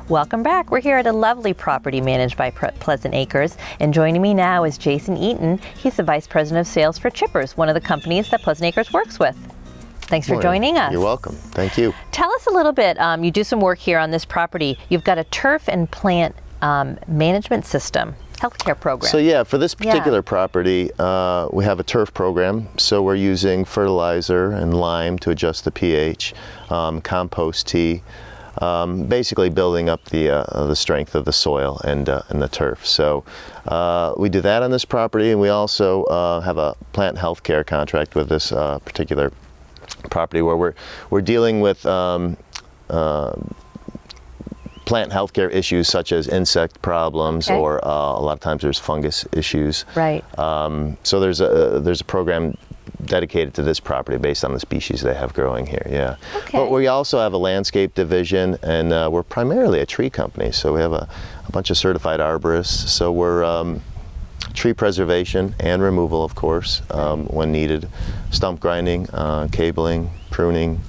Welcome back. We're here at a lovely property managed by Pleasant Acres, and joining me now is Jason Eaton. He's the Vice President of Sales for Chippers, one of the companies that Pleasant Acres works with. Thanks for joining us. You're welcome. Thank you. Tell us a little bit. You do some work here on this property. You've got a turf and plant management system, healthcare program. So yeah, for this particular property, we have a turf program. So we're using fertilizer and lime to adjust the pH, compost tea, basically building up the strength of the soil and the turf. So we do that on this property, and we also have a plant healthcare contract with this particular property where we're dealing with plant healthcare issues such as insect problems, or a lot of times there's fungus issues. Right. So there's a program dedicated to this property based on the species they have growing here. Yeah. Okay. But we also have a landscape division, and we're primarily a tree company. So we have a bunch of certified arborists. So we're tree preservation and removal, of course, when needed, stump grinding, cabling, pruning,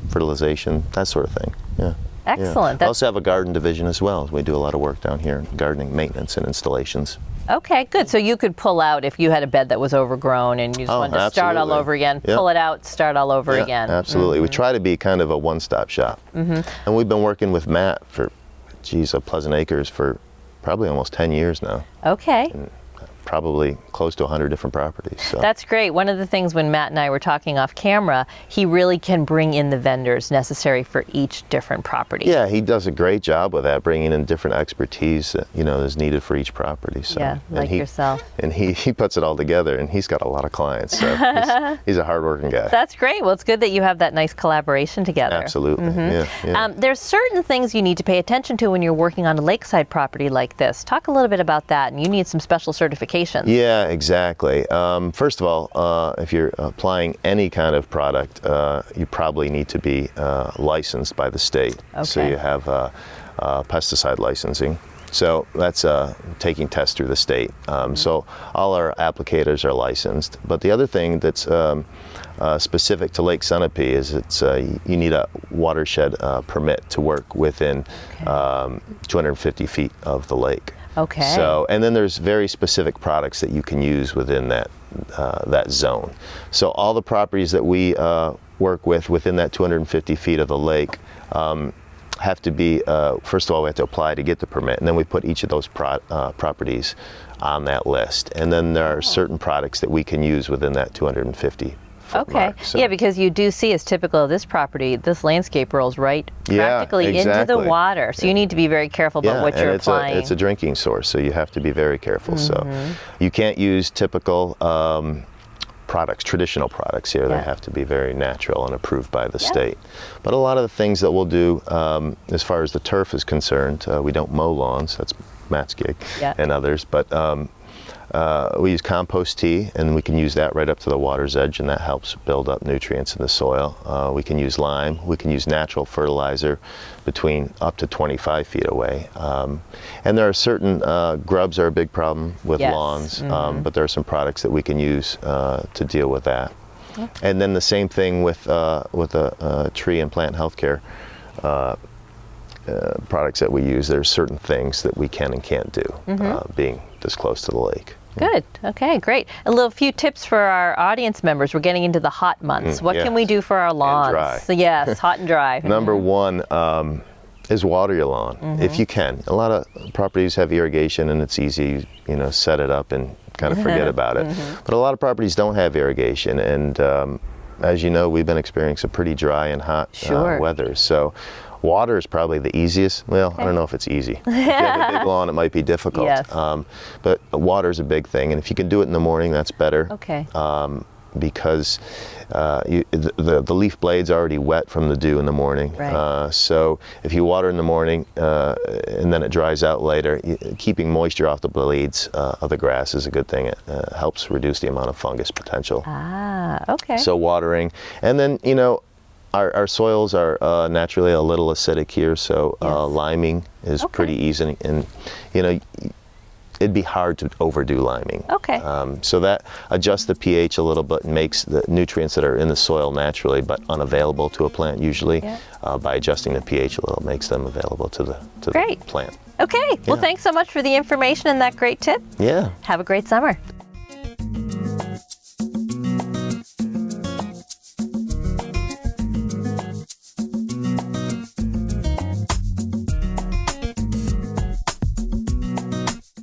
fertilization, that sort of thing. Yeah. Excellent. We also have a garden division as well. We do a lot of work down here, gardening, maintenance, and installations. Okay, good. So you could pull out if you had a bed that was overgrown and you just wanted to start all over again, pull it out, start all over again. Absolutely. We try to be kind of a one-stop shop. And we've been working with Matt for, of Pleasant Acres for probably almost 10 years now. Okay. And probably close to 100 different properties. So. That's great. One of the things when Matt and I were talking off camera, he really can bring in the vendors necessary for each different property. Yeah, he does a great job with that, bringing in different expertise that is needed for each property. So, yeah, like yourself. And he puts it all together, and he's got a lot of clients. So he's a hardworking guy. That's great. Well, it's good that you have that nice collaboration together. Absolutely. Yeah. There's certain things you need to pay attention to when you're working on a lakeside property like this. Talk a little bit about that, and you need some special certifications. Yeah, exactly. First of all, if you're applying any kind of product, you probably need to be licensed by the state. Okay. So you have pesticide licensing. So that's taking tests through the state. So all our applicators are licensed. But the other thing that's specific to Lake Sunapee is you need a watershed permit to work within 250 feet of the lake. Okay. So, and then there's very specific products that you can use within that zone. So all the properties that we work with within that 250 feet of the lake have to be, first of all, we have to apply to get the permit, and then we put each of those properties on that list. And then there are certain products that we can use within that 250 Okay. So. Yeah, because you do see, as typical of this property, this landscape rolls right practically into the water. So you need to be very careful about what you're applying. It's a drinking source, so you have to be very careful. So you can't use typical products, traditional products here. They have to be very natural and approved by the state. But a lot of the things that we'll do, as far as the turf is concerned, we don't mow lawns. That's Matt's gig and others. But we use compost tea, and we can use that right up to the water's edge, and that helps build up nutrients in the soil. We can use lime. We can use natural fertilizer between up to 25 feet away. And there are certain grubs are a big problem with lawns, but there are some products that we can use to deal with that. And then the same thing with the tree and plant healthcare products that we use. There's certain things that we can and can't do, being this close to the lake. Good. Okay, great. A few tips for our audience members. We're getting into the hot months. What can we do for our lawns? And dry. So yes, hot and dry. Number one is water your lawn if you can. A lot of properties have irrigation, and it's easy, set it up and kind of forget about it. But a lot of properties don't have irrigation, and as you know, we've been experiencing pretty dry and hot weather. So water is probably the easiest. Well, I don't know if it's easy. If you have a big lawn, it might be difficult. But water is a big thing, and if you can do it in the morning, that's better. Okay. Because the leaf blade's already wet from the dew in the morning. Right. So if you water in the morning and then it dries out later, keeping moisture off the blades of the grass is a good thing. It helps reduce the amount of fungus potential. Ah, okay. So watering, and then our soils are naturally a little acidic here, so liming is pretty easy, and it'd be hard to overdo liming. Okay. So that adjusts the pH a little bit and makes the nutrients that are in the soil naturally but unavailable to a plant usually, by adjusting the pH a little, makes them available to the Great. plant. Okay. Well, thanks so much for the information and that great tip. Yeah. Have a great summer.